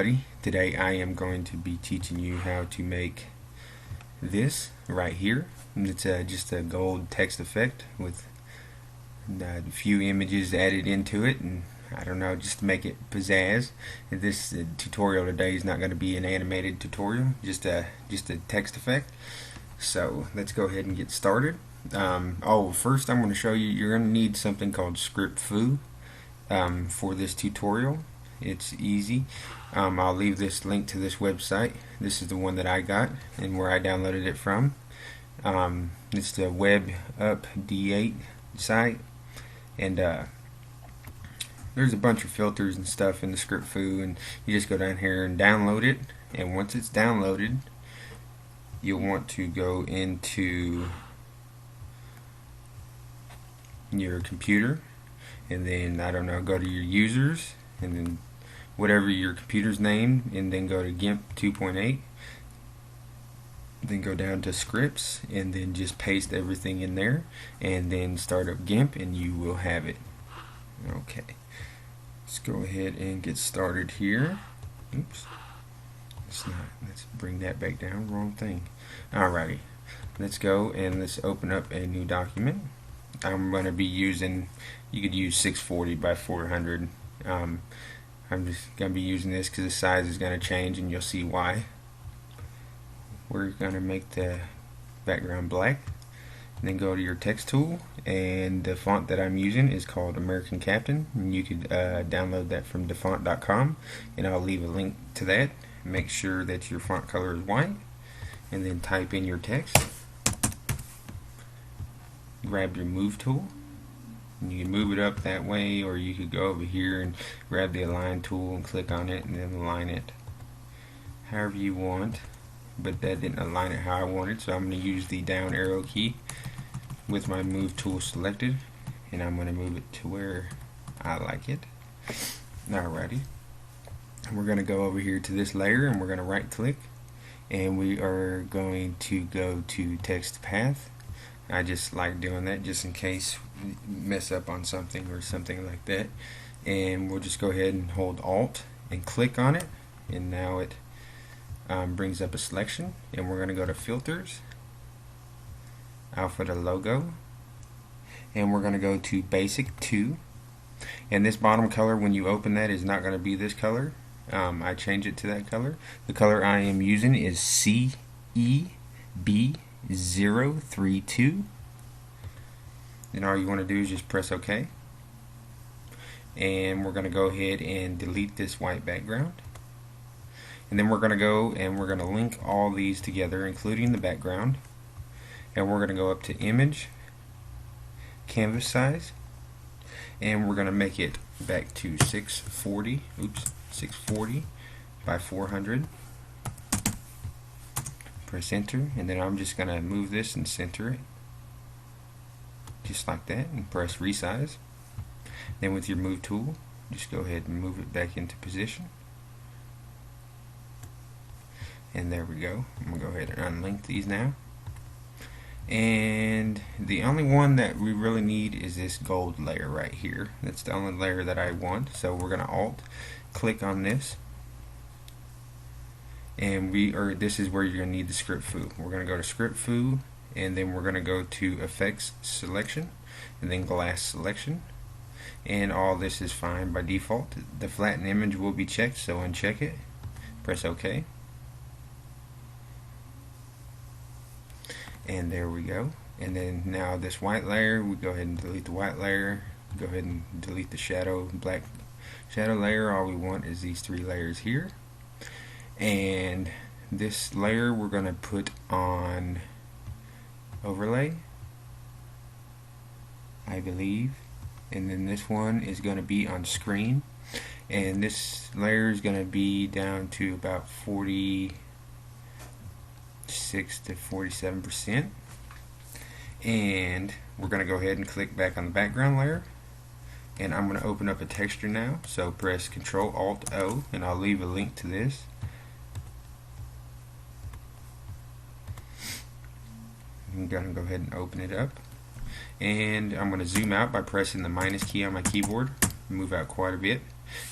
everybody. Today I am going to be teaching you how to make this right here. It's just a gold text effect with a few images added into it, and I don't know, just to make it pizzazz. This tutorial today is not going to be an animated tutorial, just a text effect. So let's go ahead and get started. First I'm going to show you, you're going to need something called Script Foo for this tutorial. It's easy. I'll leave this link to this website. This is the one that I got and where I downloaded it from. It's the Web Up D8 site, and there's a bunch of filters and stuff in the Script Foo, and you just go down here and download it. And once it's downloaded, you'll want to go into your computer, and then go to your users, and then whatever your computer's name, and then go to Gimp 2.8, then go down to scripts, and then just paste everything in there, and then start up Gimp, and you will have it. Okay, let's go ahead and get started here. Oops, let's bring that back down, wrong thing. Alrighty, let's go and let's open up a new document. I'm going to be using, you could use 640 by 400. I'm just going to be using this because the size is going to change, and you'll see why. We're going to make the background black, and then go to your text tool, and the font that I'm using is called American Captain, and you could download that from defont.com, and I'll leave a link to that. Make sure that your font color is white, and then type in your text. Grab your move tool, and you can move it up that way, or you could go over here and grab the align tool and click on it and then align it however you want, but that didn't align it how I wanted, so I'm going to use the down arrow key with my move tool selected, and I'm going to move it to where I like it. Alrighty, and we're going to go over here to this layer, and we're going to right click, and we are going to go to text path. I just like doing that just in case we mess up on something or something like that. And we'll just go ahead and hold Alt and click on it, and now it brings up a selection, and we're going to go to filters, alpha to logo, and we're going to go to basic 2, and this bottom color, when you open that, is not going to be this color. I change it to that color. The color I am using is CEB032, and all you want to do is just press OK, and we're going to go ahead and delete this white background, and then we're going to go and we're going to link all these together, including the background, and we're going to go up to image, canvas size, and we're going to make it back to 640 by 400. Press enter, and then I'm just going to move this and center it just like that, and press resize. Then with your move tool, just go ahead and move it back into position, and there we go. I'm going to go ahead and unlink these now, and the only one that we really need is this gold layer right here. That's the only layer that I want, so we're going to Alt click on this, and this is where you're going to need the Script Foo. We're going to go to Script Foo, and then we're going to go to Effects Selection, and then Glass Selection, and all this is fine by default. The flatten image will be checked, so uncheck it, press OK, and there we go. And then now this white layer, we go ahead and delete the white layer, go ahead and delete the black shadow layer. All we want is these 3 layers here. And this layer we're going to put on overlay, I believe, and then this one is going to be on screen, and this layer is going to be down to about 46 to 47%, and we're going to go ahead and click back on the background layer, and I'm going to open up a texture now, so press Ctrl Alt O, and I'll leave a link to this. I'm going to go ahead and open it up, and I'm going to zoom out by pressing the minus key on my keyboard, move out quite a bit,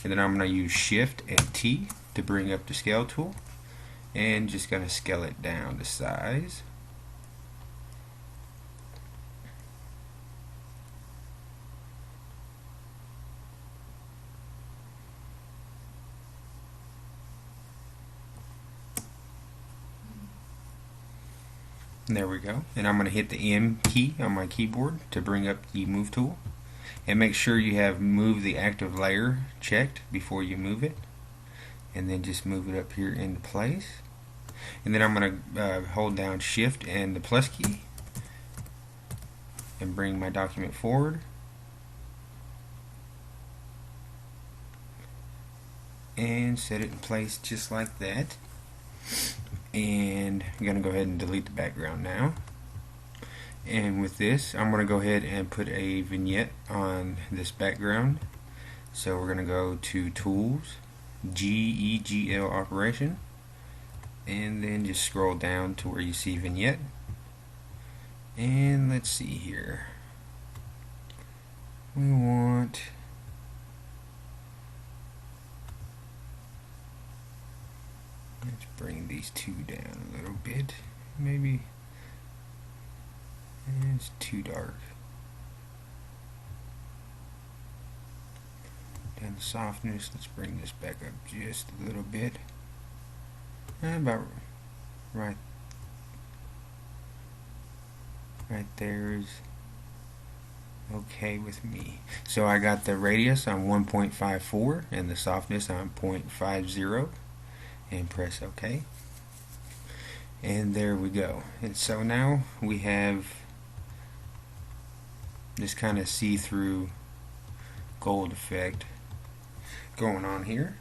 and then I'm going to use Shift and T to bring up the scale tool, and just going to scale it down to size. And there we go. And I'm going to hit the M key on my keyboard to bring up the move tool. And make sure you have move the active layer checked before you move it. And then just move it up here into place. And then I'm going to hold down shift and the plus key and bring my document forward. And set it in place just like that. And I'm going to go ahead and delete the background now. And with this, I'm going to go ahead and put a vignette on this background. So we're going to go to Tools, GEGL Operation, and then just scroll down to where you see Vignette. And let's see here. We want let's bring these two down a little bit. Maybe it's too dark. Down the softness, let's bring this back up just a little bit. About right there is okay with me. So I got the radius on 1.54 and the softness on 0.50, and press OK. And there we go. And so now we have this kind of see-through gold effect going on here.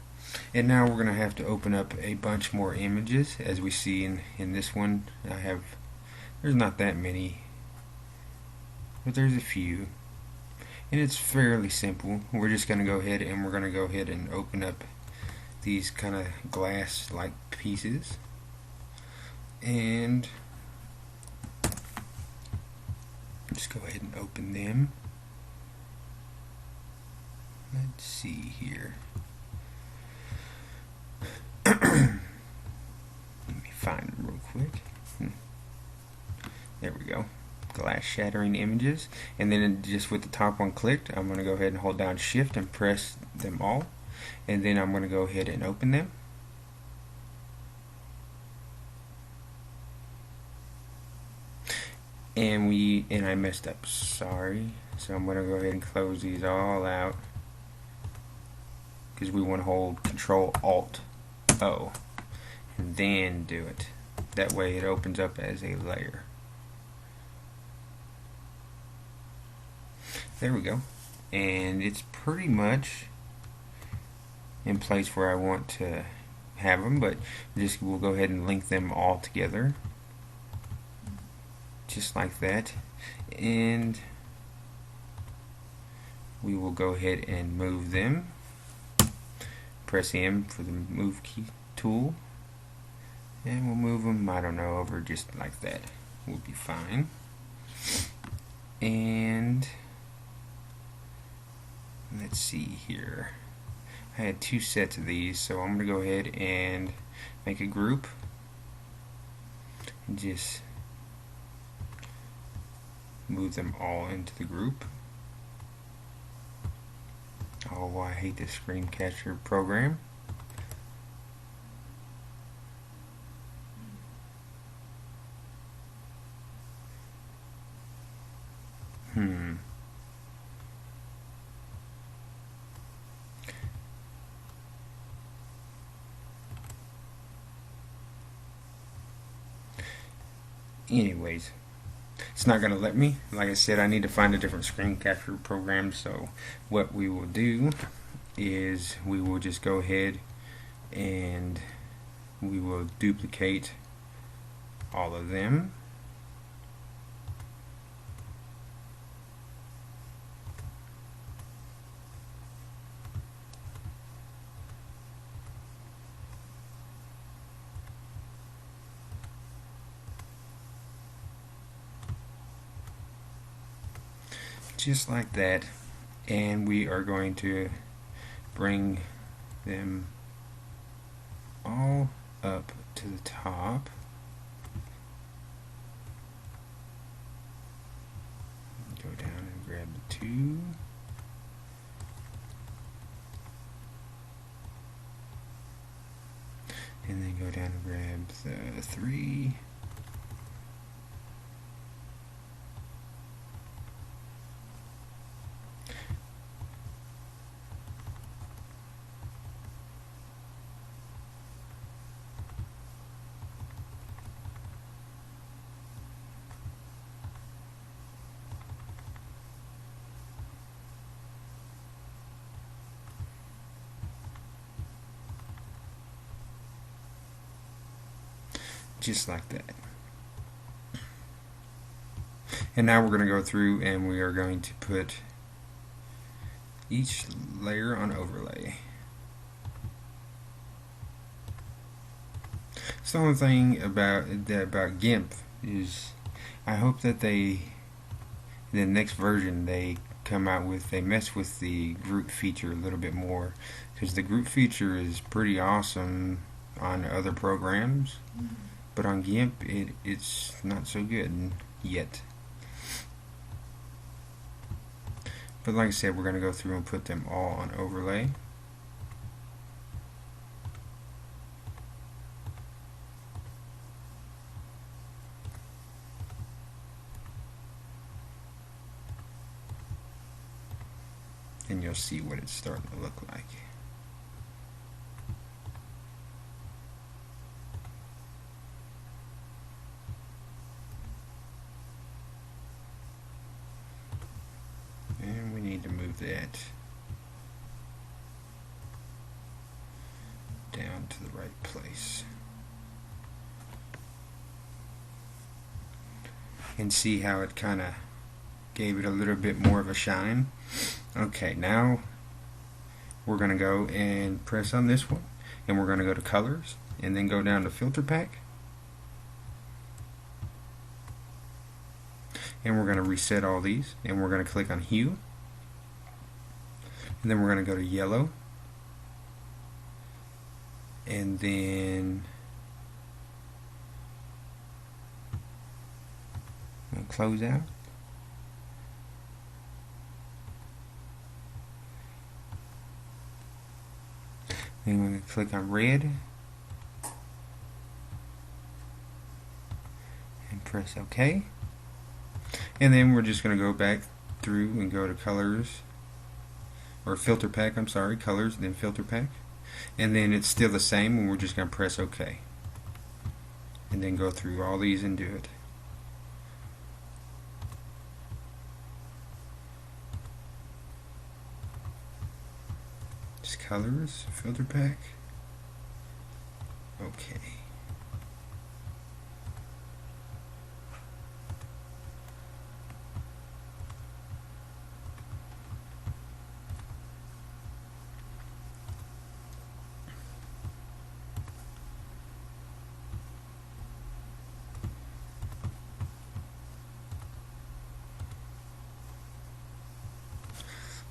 And now we're going to have to open up a bunch more images. As we see in this one, there's not that many, but there's a few. And it's fairly simple. We're just going to go ahead and open up these kind of glass-like pieces. And just go ahead and open them. Let's see here. Let me find them real quick. There we go. Glass shattering images. And then just with the top one clicked, I'm going to go ahead and hold down shift and press them all. And then I'm going to go ahead and open them. And I messed up, sorry. So I'm going to go ahead and close these all out, because we want to hold Control Alt O and then do it. That way it opens up as a layer. There we go. And it's pretty much in place where I want to have them, but we'll go ahead and link them all together. Just like that. And we will go ahead and move them. Press M for the move key tool, and we'll move them, I don't know, over just like that. We'll be fine. And let's see here. I had two sets of these, so I'm going to go ahead and make a group and just move them all into the group. Oh, I hate this screen capture program. Anyways, it's not going to let me. Like I said, I need to find a different screen capture program. So what we will do is we will just go ahead and we will duplicate all of them. Just like that, and we are going to bring them all up to the top. Go down and grab the 2. And then go down and grab the 3. Just like that. And now we're going to go through and we are going to put each layer on overlay. So the only thing about GIMP is I hope that in the next version they mess with the group feature a little bit more, because the group feature is pretty awesome on other programs. But on GIMP, it's not so good yet. But like I said, we're going to go through and put them all on overlay. And you'll see what it's starting to look like. And we need to move that down to the right place. And see how it kind of gave it a little bit more of a shine. Okay, now we're going to go and press on this one, and we're going to go to colors and then go down to filter pack. And we're going to reset all these, and we're going to click on hue, and then we're going to go to yellow, and then we'll close out. Then we're going to click on red and press OK. And then we're just going to go back through and go to colors, or filter pack, I'm sorry, colors, then filter pack. And then it's still the same, and we're just going to press OK. And then go through all these and do it. Just colors, filter pack, OK.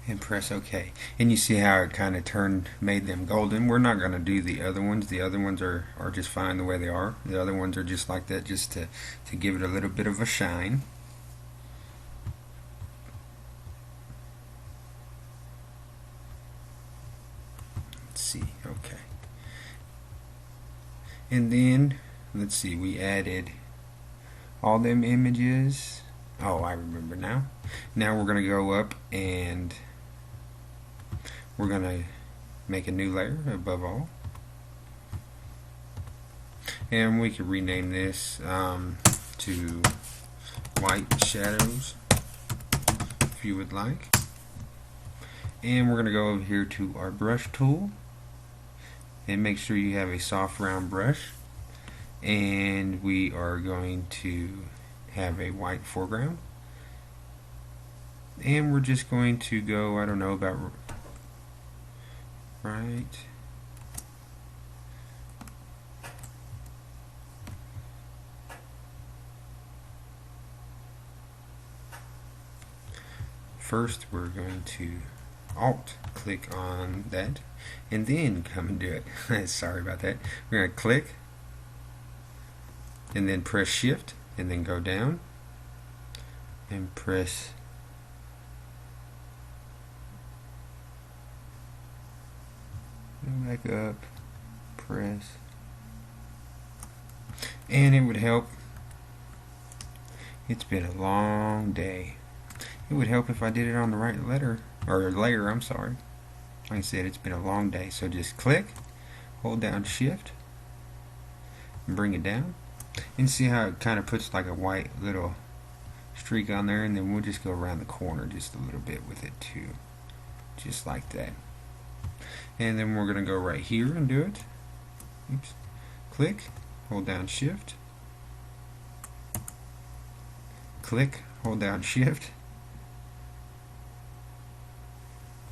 And press OK. And you see how it kind of made them golden. We're not going to do the other ones. The other ones are just fine the way they are. The other ones are just like that, just to give it a little bit of a shine. Let's see, OK. And then, let's see, we added all them images. Oh, I remember now. Now we're going to go up and we're going to make a new layer above all. And we could rename this to white shadows if you would like. And we're going to go over here to our brush tool and make sure you have a soft round brush. And we are going to have a white foreground. And we're just going to go, I don't know, about right. First, we're going to Alt click on that, and then come and do it. Sorry about that. We're going to click, and then press Shift, and then go down, and press go back up, press, and it would help. It's been a long day. It would help if I did it on the right letter, or layer, I'm sorry. Like I said, it's been a long day. So just click, hold down Shift, and bring it down. And see how it kind of puts like a white little streak on there, and then we'll just go around the corner just a little bit with it too. Just like that. And then we're going to go right here and do it. Oops. Click, hold down Shift, click, hold down Shift,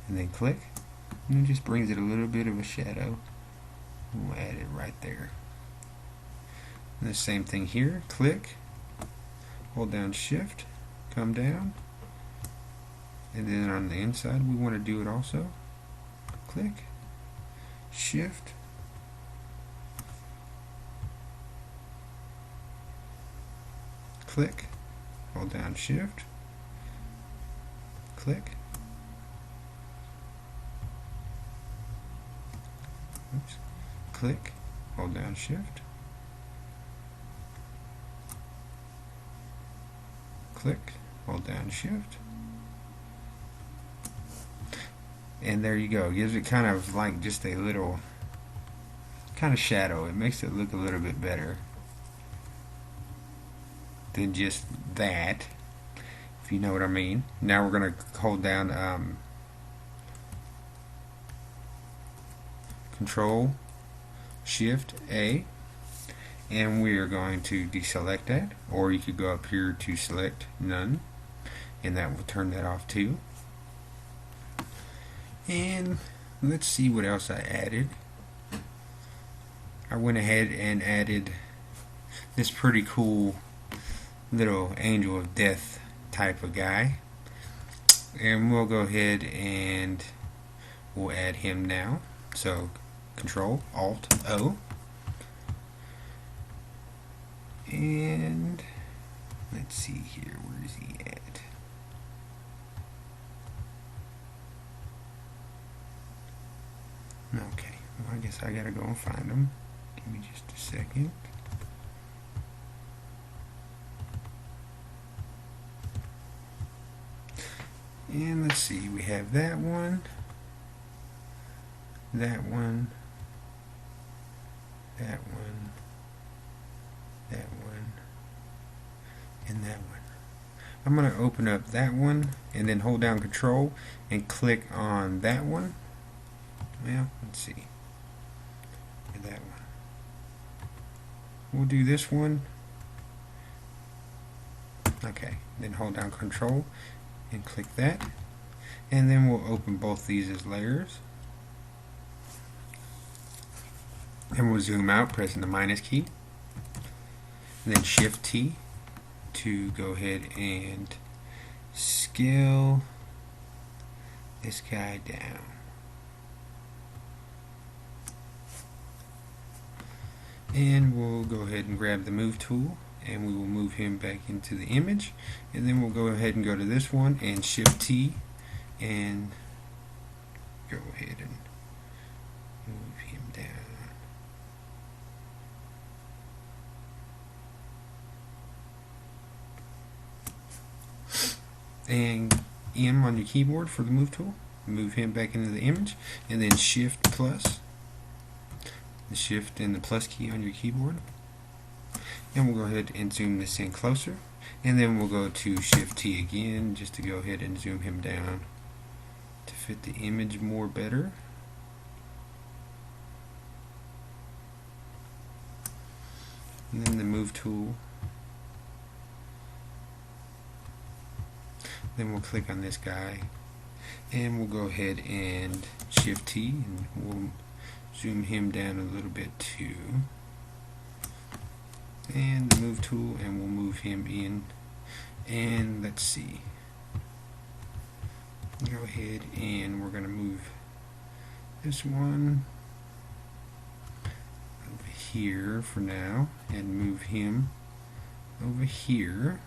and then click, and it just brings it a little bit of a shadow. We'll add it right there. And the same thing here. Click, hold down Shift, come down, and then on the inside we want to do it also. Click, Shift, click, hold down Shift, click, oops, click, hold down Shift, click, hold down Shift, and there you go. It gives it kind of like just a little kind of shadow. It makes it look a little bit better than just that, if you know what I mean. Now we're going to hold down Control Shift A, and we are going to deselect that, or you could go up here to select none, and that will turn that off too. And let's see what else I added. I went ahead and added this pretty cool little angel of death type of guy, and we'll go ahead and we'll add him now. So Control Alt O, and let's see here, where is he at? Okay, well, I guess I gotta go and find him. Give me just a second. And let's see, we have that one, that one, that one, that one, and that one. I'm going to open up that one and then hold down Control and click on that one. Well, let's see. That one. We'll do this one. Okay, then hold down Control and click that, and then we'll open both these as layers, and we'll zoom out pressing the minus key, and then Shift T to go ahead and scale this guy down. And we'll go ahead and grab the move tool, and we will move him back into the image, and then we'll go ahead and go to this one and Shift T and go ahead and move him down. And M on your keyboard for the move tool, move him back into the image, and then Shift plus, the Shift and the plus key on your keyboard. And we'll go ahead and zoom this in closer, and then we'll go to Shift T again just to go ahead and zoom him down to fit the image more better. And then the move tool. Then we'll click on this guy, and we'll go ahead and Shift T, and we'll zoom him down a little bit too. And the move tool, and we'll move him in, and let's see, Go ahead and we're going to move this one over here for now and move him over here.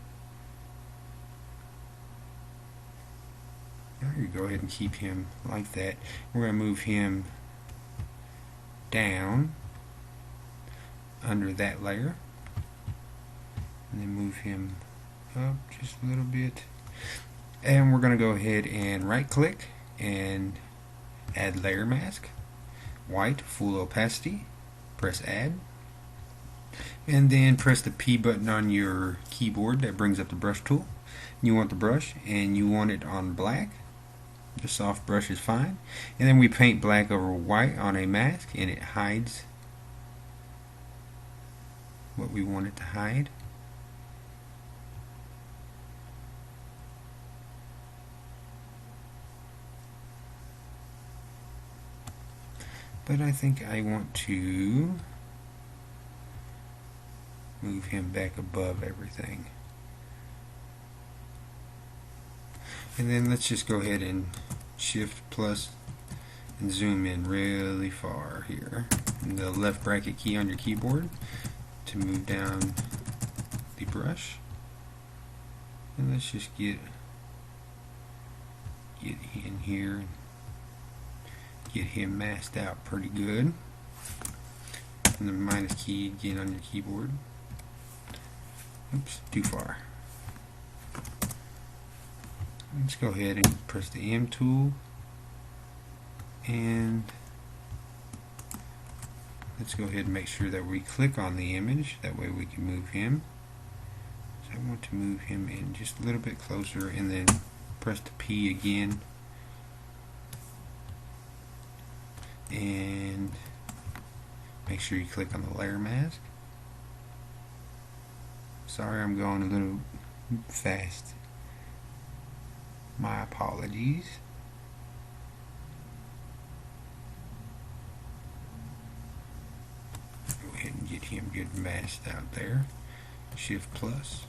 Now you go ahead and keep him like that. We're going to move him down under that layer and then move him up just a little bit, and we're going to go ahead and right click and add layer mask, white, full opacity, press add, and then press the P button on your keyboard. That brings up the brush tool. You want the brush and you want it on black. The soft brush is fine, and then we paint black over white on a mask and it hides what we want it to hide. But I think I want to move him back above everything. And then let's just go ahead and shift plus and zoom in really far here. And the left bracket key on your keyboard to move down the brush. And let's just get in here and get him masked out pretty good. And the minus key again on your keyboard. Oops, too far. Let's go ahead and press the M tool, and let's go ahead and make sure that we click on the image, that way we can move him. So I want to move him in just a little bit closer, and then press the P again and make sure you click on the layer mask. Sorry, I'm going a little fast. My apologies. Go ahead and get him good masked out there. Shift plus.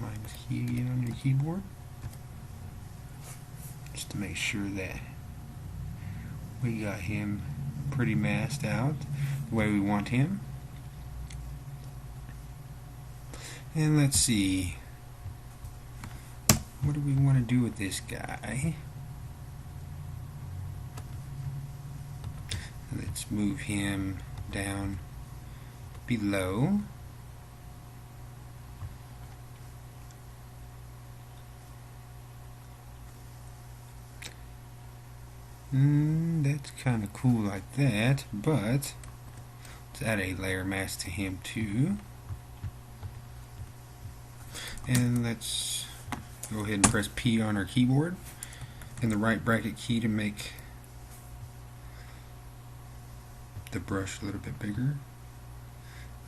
Minus key again on your keyboard, just to make sure that we got him pretty masked out the way we want him. And let's see, what do we want to do with this guy? Let's move him down below. That's kind of cool like that, but let's add a layer mask to him too. And let's go ahead and press P on our keyboard and the right bracket key to make the brush a little bit bigger.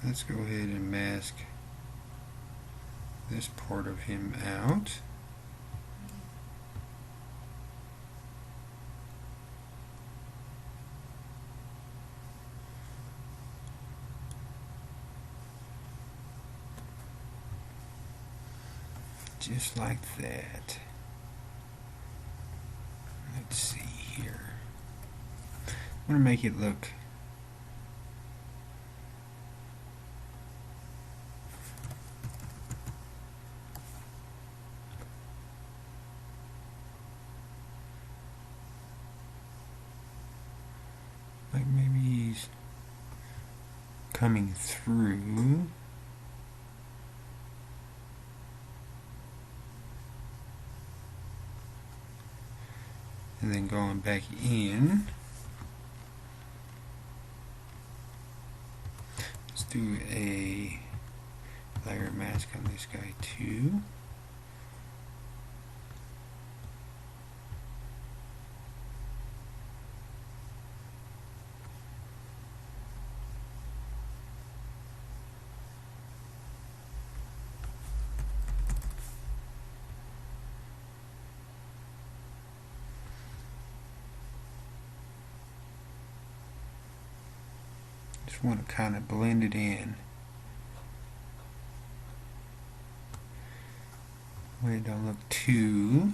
Let's go ahead and mask this part of him out. Just like that. Let's see here. I'm going to make it look like maybe he's coming through. And then going back in. Let's do a layer mask on this guy too. Just want to kind of blend it in. Where it don't look too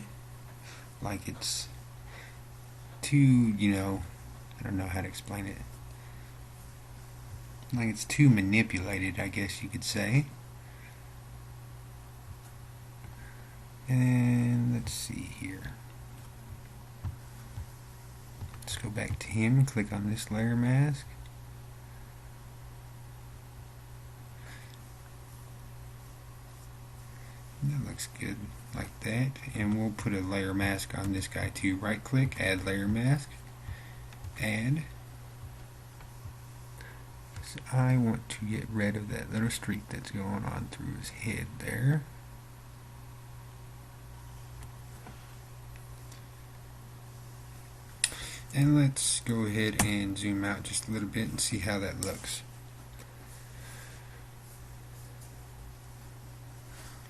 like it's too, you know, I don't know how to explain it. Like it's too manipulated, I guess you could say. And let's see here. Let's go back to him and click on this layer mask. That looks good like that. And we'll put a layer mask on this guy too. Right click, add layer mask, add. So I want to get rid of that little streak that's going on through his head there. And let's go ahead and zoom out just a little bit and see how that looks.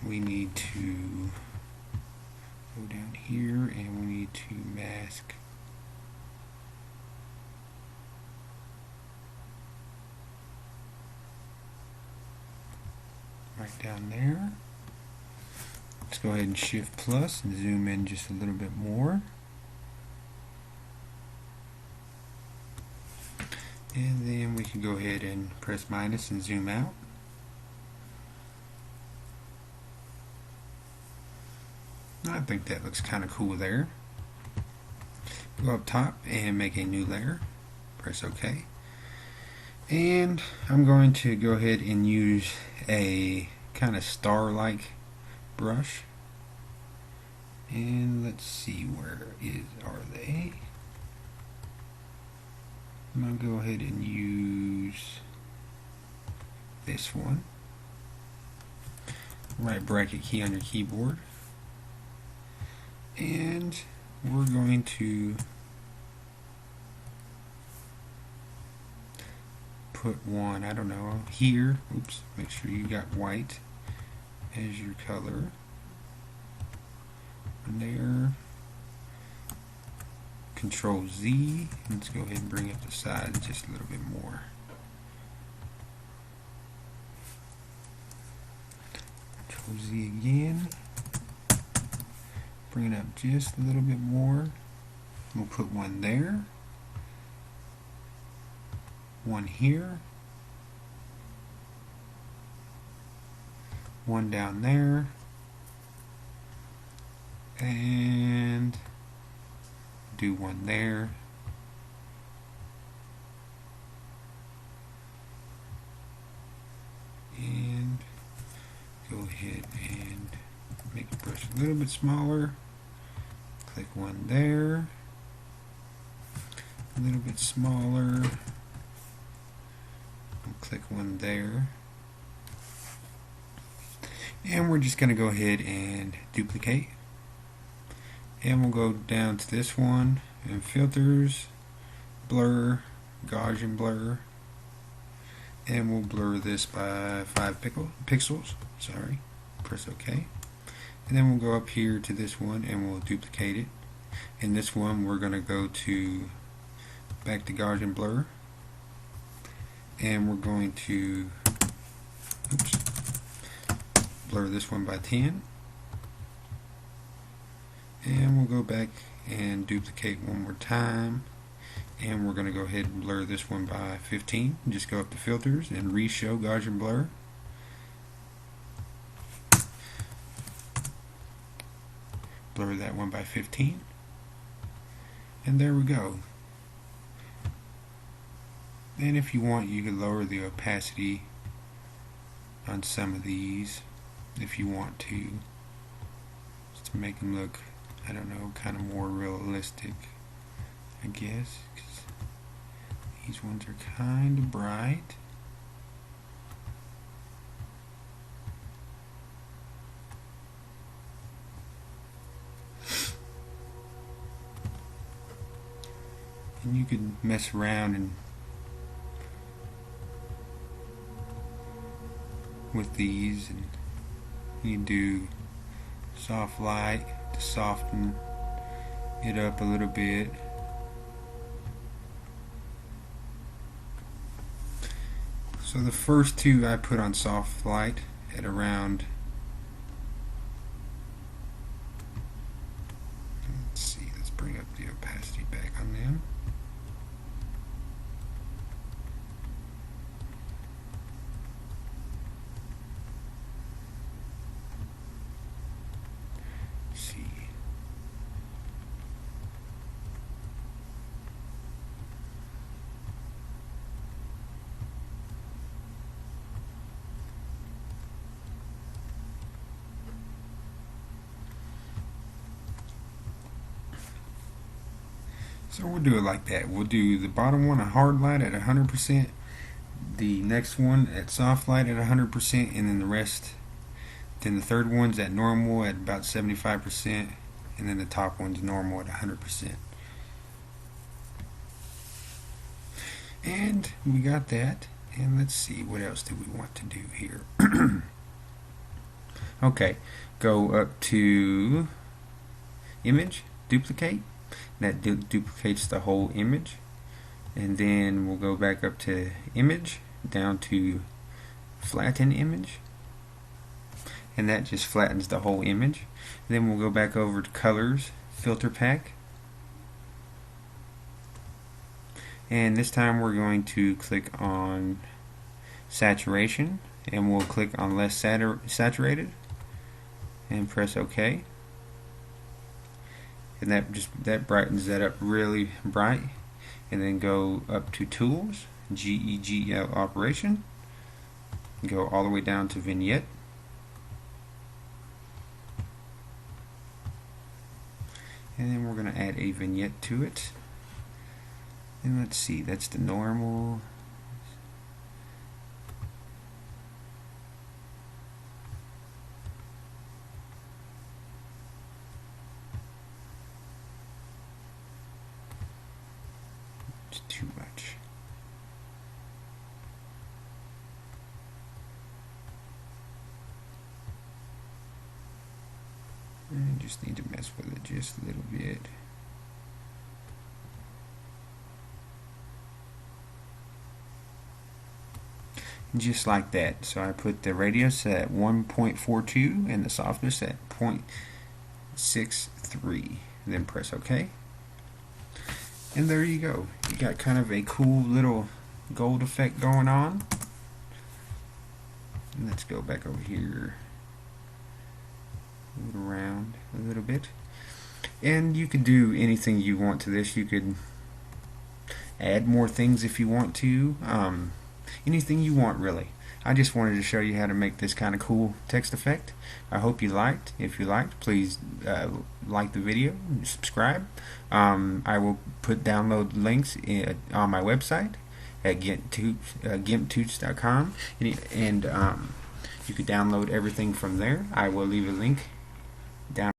We need to go down here and we need to mask right down there. Let's go ahead and shift plus and zoom in just a little bit more. And then we can go ahead and press minus and zoom out. I think that looks kind of cool there. Go up top and make a new layer. Press OK. And I'm going to go ahead and use a kind of star-like brush. And let's see, are they? I'm going to go ahead and use this one. Right bracket key on your keyboard. And we're going to put one, I don't know, here. Oops, make sure you got white as your color. And there. Control Z. Let's go ahead and bring up the size just a little bit more. Control Z again. Bring it up just a little bit more. We'll put one there. One here. One down there. And do one there. And go ahead and make the brush a little bit smaller. Click one there. A little bit smaller. And click one there. And we're just going to go ahead and duplicate. And we'll go down to this one and filters, blur, Gaussian blur, and we'll blur this by 5 pixels. Sorry. Press OK. And then we'll go up here to this one and we'll duplicate it. In this one we're going to go to back to Gaussian blur, and we're going to blur this one by 10. And we'll go back and duplicate one more time, and we're going to go ahead and blur this one by 15. Just go up to filters and reshow Gaussian blur. Blur that one by 15, and there we go. And if you want, you can lower the opacity on some of these if you want to, just to make them look, I don't know, kind of more realistic, I guess, 'cause these ones are kind of bright. And you can mess around and with these, and you do soft light to soften it up a little bit. So the first two I put on soft light at around, let's see, let's bring up the opacity back on them. Let's see. So we'll do it like that. We'll do the bottom one a hard light at 100%, the next one at soft light at 100%, and then the rest, then the third one's at normal at about 75%, and then the top one's normal at 100%. And we got that. And let's see, what else do we want to do here? Okay, go up to image, duplicate. That duplicates the whole image, and then we'll go back up to image, down to flatten image, and that just flattens the whole image. Then we'll go back over to colors, filter pack, and this time we're going to click on saturation, and we'll click on less saturated and press OK. And that brightens that up really bright. And then go up to tools, GEGL operation, go all the way down to vignette, and then we're going to add a vignette to it. And let's see, that's the normal. Too much. And just need to mess with it just a little bit. Just like that. So I put the radius at 1.42 and the softness at 0.63. Then press OK. And there you go. You got kind of a cool little gold effect going on. And let's go back over here, move it around a little bit. And you could do anything you want to this. You could add more things if you want to. Anything you want, really. I just wanted to show you how to make this kind of cool text effect. I hope you liked. If you liked, please like the video and subscribe. I will put download links on my website at Gimp2.8, and you can download everything from there. I will leave a link down